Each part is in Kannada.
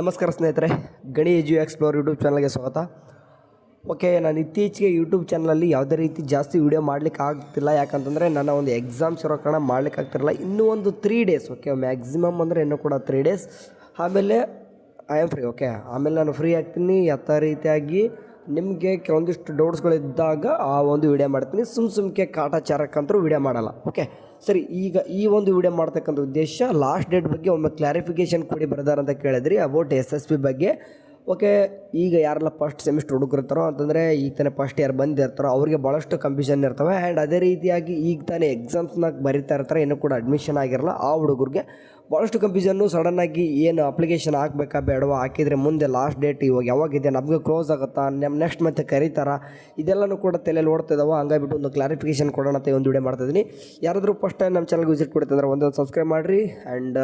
ನಮಸ್ಕಾರ ಸ್ನೇಹಿತರೆ, ಗಣಿ ಎಜು ಎಕ್ಸ್ಪ್ಲೋರ್ ಯೂಟ್ಯೂಬ್ ಚಾನಲ್ಗೆ ಸ್ವಾಗತ. ಓಕೆ, ನಾನು ಇತ್ತೀಚೆಗೆ ಯೂಟ್ಯೂಬ್ ಚಾನಲಲ್ಲಿ ಯಾವುದೇ ರೀತಿ ಜಾಸ್ತಿ ವೀಡಿಯೋ ಮಾಡಲಿಕ್ಕೆ ಆಗ್ತಿಲ್ಲ. ಯಾಕಂತಂದರೆ ನನ್ನ ಒಂದು ಎಕ್ಸಾಮ್ಸ್ ಇರೋ ಕಾರಣ ಮಾಡಲಿಕ್ಕೆ ಆಗ್ತಿರಲ್ಲ. ಇನ್ನೂ ಒಂದು 3 ಡೇಸ್, ಓಕೆ, ಮ್ಯಾಕ್ಸಿಮಮ್ ಅಂದರೆ ಇನ್ನೂ ಕೂಡ 3 ಡೇಸ್, ಆಮೇಲೆ ಐ ಆಮ್ ಫ್ರೀ. ಓಕೆ, ಆಮೇಲೆ ನಾನು ಫ್ರೀ ಆಗ್ತೀನಿ. ಯಾವ ರೀತಿಯಾಗಿ ನಿಮಗೆ ಕೆಲವೊಂದಿಷ್ಟು ಡೌಟ್ಸ್ಗಳಿದ್ದಾಗ ಆ ಒಂದು ವೀಡಿಯೋ ಮಾಡ್ತೀನಿ. ಸುಮ್ಮನೆ ಕಾಟಾಚಾರಕ್ಕಂತೂ ವೀಡಿಯೋ ಮಾಡಲ್ಲ. ಓಕೆ ಸರಿ, ಈಗ ಈ ಒಂದು ವಿಡಿಯೋ ಮಾಡ್ತಕ್ಕಂಥ ಉದ್ದೇಶ ಲಾಸ್ಟ್ ಡೇಟ್ ಬಗ್ಗೆ ಒಮ್ಮೆ ಕ್ಲಾರಿಫಿಕೇಷನ್ ಕೊಡಿ ಬ್ರದರ್ ಅಂತ ಕೇಳಿದ್ರಿ ಅಬೌಟ್ SSP ಬಗ್ಗೆ. ಓಕೆ, ಈಗ ಯಾರೆಲ್ಲ ಫಸ್ಟ್ ಸೆಮಿಸ್ಟರ್ ಹುಡುಗರಿರ್ತಾರೋ ಅಂತಂದರೆ ಈಗ ತಾನೇ ಫಸ್ಟ್ ಇಯರ್ ಬಂದಿರ್ತಾರೋ ಅವ್ರಿಗೆ ಭಾಳಷ್ಟು ಕನ್ಫ್ಯೂಷನ್ ಇರ್ತವೆ. ಆ್ಯಂಡ್ ಅದೇ ರೀತಿಯಾಗಿ ಈಗ ತಾನೇ ಎಕ್ಸಾಮ್ಸ್ನ ಬರೀತಾ ಇರ್ತಾರೆ, ಇನ್ನೂ ಕೂಡ ಅಡ್ಮಿಷನ್ ಆಗಿರಲ್ಲ ಆ ಹುಡುಗರಿಗೆ ಭಾಳಷ್ಟು ಕನ್ಫ್ಯೂಷನ್ನು. ಸಡನ್ನಾಗಿ ಏನು ಅಪ್ಲಿಕೇಶನ್ ಹಾಕಬೇಕಾ ಬೇಡವಾ, ಹಾಕಿದರೆ ಮುಂದೆ ಲಾಸ್ಟ್ ಡೇಟ್ ಇವಾಗ ಯಾವಾಗಿದೆ, ನಮಗೆ ಕ್ಲೋಸ್ ಆಗುತ್ತಾ, ನೆಕ್ಸ್ಟ್ ಮತ್ತೆ ಕರೀತಾರಾ, ಇದೆಲ್ಲನೂ ಕೂಡ ತಲೆಯಲ್ಲಿ ಓಡ್ತಿದ್ದಾವೆ. ಹಂಗಾಗಿಬಿಟ್ಟು ಒಂದು ಕ್ಲಾರಿಫಿಕೇಷನ್ ಕೊಡೋಣ ಅಂತ ಒಂದು ವಿಡಿಯೋ ಮಾಡ್ತಾಯಿದ್ದೀನಿ. ಯಾರಾದರೂ ಫಸ್ಟ್ ಟೈಮ್ ನಮ್ಮ ಚಾನಲ್ಗೆ ವಿಸಿಟ್ ಕೊಡ್ತಂದ್ರೆ ಒಂದು ಸಬ್ಸ್ಕ್ರೈಬ್ ಮಾಡಿರಿ ಆ್ಯಂಡ್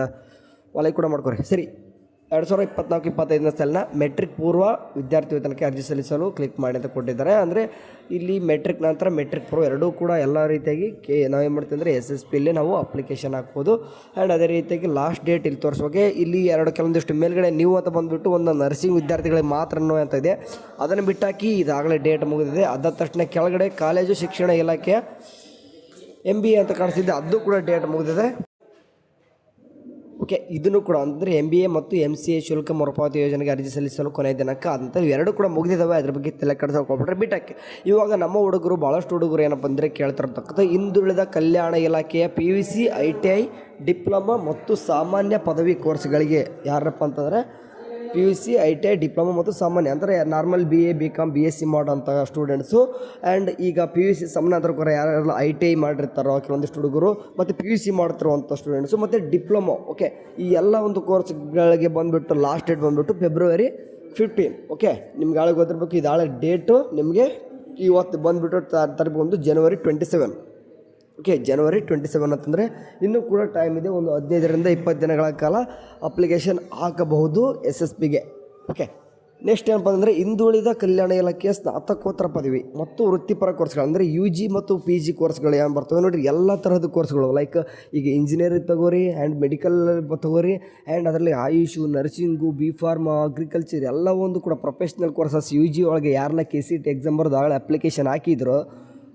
ಲೈಕ್ ಕೂಡ ಮಾಡ್ಕೊರಿ. ಸರಿ, 2024-25ನೇ ಸಾಲಿನ ಮೆಟ್ರಿಕ್ ಪೂರ್ವ ವಿದ್ಯಾರ್ಥಿ ವೇತನಕ್ಕೆ ಅರ್ಜಿ ಸಲ್ಲಿಸಲು ಕ್ಲಿಕ್ ಮಾಡಿ ಅಂತ ಕೊಟ್ಟಿದ್ದಾರೆ. ಅಂದರೆ ಇಲ್ಲಿ ಮೆಟ್ರಿಕ್ ನಂತರ ಮೆಟ್ರಿಕ್ ಪೂರ್ವ ಎರಡೂ ಕೂಡ ಎಲ್ಲ ರೀತಿಯಾಗಿ ನಾವೇನು ಮಾಡ್ತೀವಿ ಅಂದರೆ SSPಯಲ್ಲಿ ನಾವು ಅಪ್ಲಿಕೇಶನ್ ಹಾಕ್ಬೋದು. ಆ್ಯಂಡ್ ಅದೇ ರೀತಿಯಾಗಿ ಲಾಸ್ಟ್ ಡೇಟ್ ಇಲ್ಲಿ ತೋರಿಸುವಾಗೆ ಇಲ್ಲಿ ಕೆಲವೊಂದಿಷ್ಟು ಮೇಲ್ಗಡೆ ನೀವು ಅಂತ ಬಂದುಬಿಟ್ಟು ಒಂದು ನರ್ಸಿಂಗ್ ವಿದ್ಯಾರ್ಥಿಗಳಿಗೆ ಮಾತ್ರ ಅಂತ ಇದೆ, ಅದನ್ನು ಬಿಟ್ಟಾಕಿ ಇದಾಗಲೇ ಡೇಟ್ ಮುಗಿದಿದೆ. ಅದಾದ ತಕ್ಷಣ ಕೆಳಗಡೆ ಕಾಲೇಜು ಶಿಕ್ಷಣ ಇಲಾಖೆಯ MBA ಅಂತ ಕಾಣಿಸ್ತಿದೆ, ಅದು ಕೂಡ ಡೇಟ್ ಮುಗಿದಿದೆ. ಓಕೆ, ಇದನ್ನು ಕೂಡ ಅಂದರೆ MBA ಮತ್ತು MCA ಶುಲ್ಕ ಮರುಪಾವತಿ ಯೋಜನೆಗೆ ಅರ್ಜಿ ಸಲ್ಲಿಸಲು ಕೊನೆಯ ದಿನಾಂಕ ಅಂತ ಎರಡು ಕೂಡ ಮುಗಿದಿದ್ದಾವೆ. ಅದ್ರ ಬಗ್ಗೆ ತಲೆ ಕೆಡಿಸ್ಕೊಬಿಟ್ರೆ ಬಿಟ್ಟಕ್ಕೆ. ಇವಾಗ ನಮ್ಮ ಹುಡುಗರು ಭಾಳಷ್ಟು ಹುಡುಗರು ಏನಪ್ಪ ಅಂದರೆ ಕೇಳ್ತಿರ್ತಕ್ಕಂಥ ಹಿಂದುಳಿದ ಕಲ್ಯಾಣ ಇಲಾಖೆಯ PUC ITI ಡಿಪ್ಲೊಮಾ ಮತ್ತು ಸಾಮಾನ್ಯ ಪದವಿ ಕೋರ್ಸ್ಗಳಿಗೆ ಯಾರಪ್ಪ ಅಂತಂದರೆ PUC ITI ಡಿಪ್ಲೊಮಾ ಮತ್ತು ಸಾಮಾನ್ಯ ಅಂದರೆ ನಾರ್ಮಲ್ BA BCom BSc ಮಾಡೋಂಥ ಸ್ಟೂಡೆಂಟ್ಸು. ಆ್ಯಂಡ್ ಈಗ PUC ಸಮಾನಾಂತರ ಕೂಡ ಯಾರೆಲ್ಲ ITI ಮಾಡಿರ್ತಾರೋ ಕೆಲವೊಂದಿಷ್ಟು ಹುಡುಗರು, ಮತ್ತು PUC ಮಾಡ್ತಿರುವಂಥ ಸ್ಟೂಡೆಂಟ್ಸು, ಮತ್ತು ಡಿಪ್ಲೊಮೊ. ಓಕೆ, ಈ ಎಲ್ಲ ಒಂದು ಕೋರ್ಸ್ಗಳಿಗೆ ಬಂದುಬಿಟ್ಟು ಲಾಸ್ಟ್ ಡೇಟ್ ಬಂದುಬಿಟ್ಟು February 15. ಓಕೆ, ನಿಮ್ಗೆ ಆಳಿಗೆ ಗೊತ್ತಿರಬೇಕು, ಇದು ಆಳೆ ಡೇಟು ನಿಮಗೆ ಇವತ್ತು ಬಂದುಬಿಟ್ಟು ತಾರೀಕು ಬಂದು January 27. ಓಕೆ, January 27 ಅಂತಂದರೆ ಇನ್ನೂ ಕೂಡ ಟೈಮ್ ಇದೆ. ಒಂದು 15ರಿಂದ 20 ದಿನಗಳ ಕಾಲ ಅಪ್ಲಿಕೇಶನ್ ಹಾಕಬಹುದು SSPಗೆ. ಓಕೆ, ನೆಕ್ಸ್ಟ್ ಏನಪ್ಪ ಅಂದರೆ ಹಿಂದುಳಿದ ಕಲ್ಯಾಣ ಇಲಾಖೆಯ ಸ್ನಾತಕೋತ್ತರ ಪದವಿ ಮತ್ತು ವೃತ್ತಿಪರ ಕೋರ್ಸ್ಗಳು ಅಂದರೆ UG ಮತ್ತು PG ಕೋರ್ಸ್ಗಳು ಏನು ಬರ್ತವೆ ನೋಡಿರಿ. ಎಲ್ಲ ತರಹದ ಕೋರ್ಸ್ಗಳು ಲೈಕ್ ಈಗ ಇಂಜಿನಿಯರಿಂಗ್ ತಗೋರಿ ಆ್ಯಂಡ್ ಮೆಡಿಕಲ್ ತಗೋರಿ, ಆ್ಯಂಡ್ ಅದರಲ್ಲಿ ಆಯುಷು, ನರ್ಸಿಂಗು, B.Pharm, ಅಗ್ರಿಕಲ್ಚರ್ ಎಲ್ಲ ಒಂದು ಕೂಡ ಪ್ರೊಫೆಷ್ನಲ್ ಕೋರ್ಸಸ್ UG ಒಳಗೆ ಯಾರೆಲ್ಲ KCET ಎಕ್ಸಾಮ್ ಬರೋದು ಆಗಲೇ ಅಪ್ಲಿಕೇಶನ್ ಹಾಕಿದ್ರು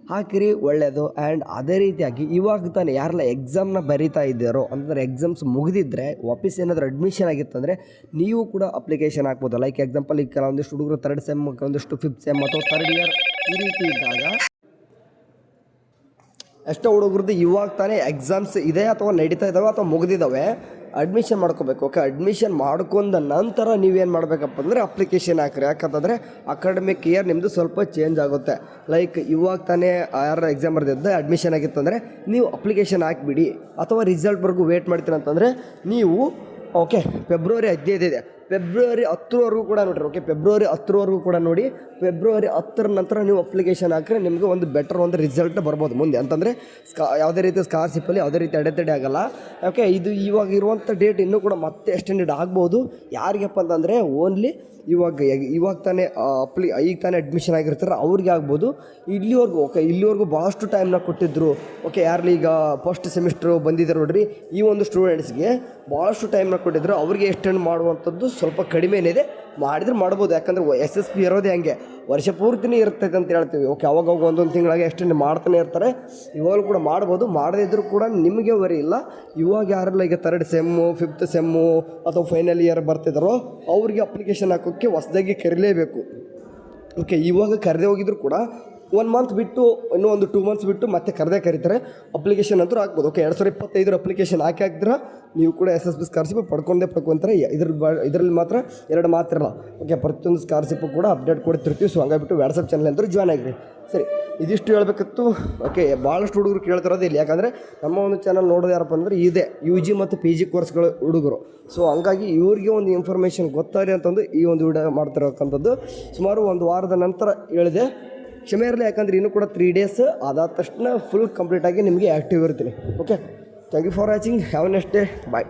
ಹಾಕಿರಿ, ಒಳ್ಳೆಯದು. ಆ್ಯಂಡ್ ಅದೇ ರೀತಿಯಾಗಿ ಇವಾಗ ತಾನೇ ಯಾರೆಲ್ಲ ಎಕ್ಸಾಮ್ನ ಬರೀತಾ ಇದ್ದಾರೋ ಅಂತಂದರೆ ಎಕ್ಸಾಮ್ಸ್ ಮುಗಿದಿದ್ದರೆ ವಾಪಸ್ ಏನಾದರೂ ಅಡ್ಮಿಷನ್ ಆಗಿತ್ತಂದರೆ ನೀವು ಕೂಡ ಅಪ್ಲಿಕೇಶನ್ ಹಾಕ್ಬೋದು. ಲೈಕ್ ಎಕ್ಸಾಂಪಲ್ ಈಗ ಕೆಲವೊಂದಿಷ್ಟು ಹುಡುಗರು 3rd ಸೆಮ್, ಕೆಲವೊಂದಿಷ್ಟು 5th ಸೆಮ್ ಅಥವಾ 3rd ಇಯರ್ ಈ ರೀತಿ ಇದ್ದಾಗ ಎಷ್ಟೋ ಹುಡುಗರದ್ದು ಇವಾಗ ತಾನೇ ಎಕ್ಸಾಮ್ಸ್ ಇದೆ ಅಥವಾ ನಡೀತಾ ಇದ್ದಾವೆ ಅಥವಾ ಮುಗಿದಿದ್ದಾವೆ, ಅಡ್ಮಿಷನ್ ಮಾಡ್ಕೋಬೇಕು. ಓಕೆ, ಅಡ್ಮಿಷನ್ ಮಾಡ್ಕೊಂಡ ನಂತರ ನೀವೇನು ಮಾಡಬೇಕಪ್ಪ ಅಂದರೆ ಅಪ್ಲಿಕೇಶನ್ ಹಾಕಿರಿ. ಯಾಕಂತಂದರೆ ಅಕಾಡೆಮಿಕ್ ಇಯರ್ ನಿಮ್ಮದು ಸ್ವಲ್ಪ ಚೇಂಜ್ ಆಗುತ್ತೆ. ಲೈಕ್ ಇವಾಗ ತಾನೇ ಯಾರು ಎಕ್ಸಾಮ್ ಬರೆದಿದ್ದೆ ಅಡ್ಮಿಷನ್ ಆಗಿತ್ತಂದರೆ ನೀವು ಅಪ್ಲಿಕೇಶನ್ ಹಾಕಿಬಿಡಿ, ಅಥವಾ ರಿಸಲ್ಟ್ವರೆಗೂ ವೇಟ್ ಮಾಡ್ತೀರ ಅಂತಂದರೆ ನೀವು ಓಕೆ February 15 ಇದೆ, February 10ವರೆಗೂ ಕೂಡ ನೋಡಿರಿ. ಓಕೆ, February 10ವರೆಗೂ ಕೂಡ ನೋಡಿ. February 10 ನಂತರ ನೀವು ಅಪ್ಲಿಕೇಶನ್ ಹಾಕಿದ್ರೆ ನಿಮಗೆ ಒಂದು ಬೆಟರ್ ಒಂದು ರಿಸಲ್ಟ್ ಬರ್ಬೋದು ಮುಂದೆ. ಅಂತಂದರೆ ಯಾವುದೇ ರೀತಿ ಸ್ಕಾಲರ್ಶಿಪ್ಪಲ್ಲಿ ಯಾವುದೇ ರೀತಿ ಅಡೆತಡೆ ಆಗೋಲ್ಲ. ಓಕೆ, ಇದು ಇವಾಗ ಇರುವಂಥ ಡೇಟ್ ಇನ್ನೂ ಕೂಡ ಮತ್ತೆ ಎಕ್ಸ್ಟೆಂಡೆಡ್ ಆಗ್ಬೋದು. ಯಾರಿಗಪ್ಪ ಅಂತಂದರೆ ಓನ್ಲಿ ಇವಾಗ ತಾನೇ ಈಗ ತಾನೇ ಅಡ್ಮಿಷನ್ ಆಗಿರ್ತಾರೆ ಅವ್ರಿಗೆ ಆಗ್ಬೋದು. ಇಲ್ಲಿವರೆಗೂ ಓಕೆ, ಇಲ್ಲಿವರೆಗೂ ಭಾಳಷ್ಟು ಟೈಮ್ನ ಕೊಟ್ಟಿದ್ದರು. ಓಕೆ, ಯಾರಲ್ಲಿ ಈಗ ಫಸ್ಟ್ ಸೆಮಿಸ್ಟ್ರು ಬಂದಿದ್ದಾರೆ ನೋಡಿರಿ, ಈ ಒಂದು ಸ್ಟೂಡೆಂಟ್ಸ್ಗೆ ಭಾಳಷ್ಟು ಟೈಮ್ನ ಕೊಟ್ಟಿದ್ರು. ಅವ್ರಿಗೆ ಎಕ್ಸ್ಟೆಂಡ್ ಮಾಡುವಂಥದ್ದು ಸ್ವಲ್ಪ ಕಡಿಮೆನೇ ಇದೆ, ಮಾಡಿದ್ರೆ ಮಾಡ್ಬೋದು. ಯಾಕಂದರೆ SSP ಇರೋದೇ ಹಂಗೆ ವರ್ಷ ಪೂರ್ತಿನೇ ಇರ್ತೈತೆ ಅಂತ ಹೇಳ್ತೀವಿ. ಓಕೆ, ಅವಾಗ ಒಂದೊಂದು ತಿಂಗಳಾಗೆ ಎಕ್ಸ್ಟೆಂಡ್ ಮಾಡ್ತಾನೆ ಇರ್ತಾರೆ. ಇವಾಗಲೂ ಕೂಡ ಮಾಡ್ಬೋದು, ಮಾಡದೇ ಇದ್ದರೂ ಕೂಡ ನಿಮಗೆ ವರಿ ಇಲ್ಲ. ಇವಾಗ ಯಾರೆಲ್ಲ ಈಗ 3rd ಸೆಮ್ಮು 5th ಸೆಮ್ಮು ಅಥವಾ ಫೈನಲ್ ಇಯರ್ ಬರ್ತಿದ್ದಾರೋ ಅವ್ರಿಗೆ ಅಪ್ಲಿಕೇಶನ್ ಹಾಕೋಕ್ಕೆ ಹೊಸದಾಗಿ ಕರೀಲೇಬೇಕು. ಓಕೆ, ಇವಾಗ ಕರೆದೇ ಹೋಗಿದ್ರು ಕೂಡ 1 ಮಂತ್ ಬಿಟ್ಟು ಇನ್ನೂ ಒಂದು 2 ಮಂತ್ಸ್ ಬಿಟ್ಟು ಮತ್ತೆ ಕರೀತಾರೆ. ಅಪ್ಲಿಕೇಶನ್ ಅಂತೂ ಹಾಕ್ಬೋದು. ಓಕೆ, 2025 ಅಪ್ಲಿಕೇಶನ್ ಹಾಕಿದ್ರೆ ನೀವು ಕೂಡ SSP ಸ್ಕಾಲರ್ಶಿಪ್ ಪಡ್ಕೊಂತಾರೆ. ಇದರಲ್ಲಿ ಮಾತ್ರ 2 ಮಾತಿರಲ್ಲ. ಓಕೆ, ಪ್ರತಿಯೊಂದು ಸ್ಕಾಲರ್ಶಿಪ್ಪು ಕೂಡ ಅಪ್ಡೇಟ್ ಕೊಡ್ತಿರ್ತೀವಿ. ಸೊ ಹಂಗಾಗಿಬಿಟ್ಟು ವಾಟ್ಸಪ್ ಚಾನಲ್ ಅಂತೂ ಜಾಯ್ನ್ ಆಗಿರಿ. ಸರಿ, ಇದಿಷ್ಟು ಹೇಳಬೇಕಿತ್ತು. ಓಕೆ, ಭಾಳಷ್ಟು ಹುಡುಗರು ಕೇಳ್ತಿರೋದು ಇಲ್ಲಿ. ಯಾಕಂದರೆ ನಮ್ಮ ಒಂದು ಚಾನಲ್ ನೋಡೋದು ಯಾರಪ್ಪ ಅಂದರೆ ಇದೆ UG ಮತ್ತು PG ಕೋರ್ಸ್ಗಳು ಹುಡುಗರು. ಸೊ ಹಂಗಾಗಿ ಇವ್ರಿಗೆ ಒಂದು ಇನ್ಫಾರ್ಮೇಷನ್ ಗೊತ್ತಾಗಲಿ ಅಂತಂದು ಈ ಒಂದು ವಿಡಿಯೋ ಮಾಡ್ತಿರೋಕ್ಕಂಥದ್ದು. ಸುಮಾರು ಒಂದು ವಾರದ ನಂತರ ಹೇಳಿದೆ, ಕ್ಷಮೆ ಇರಲಿ. ಯಾಕಂದರೆ ಇನ್ನೂ ಕೂಡ 3 ಡೇಸ್ ಅದಾದ ತಕ್ಷಣ ಫುಲ್ ಕಂಪ್ಲೀಟಾಗಿ ನಿಮಗೆ ಆ್ಯಕ್ಟಿವ್ ಇರ್ತೀನಿ. Okay, thank you for watching. Have a next day. Bye.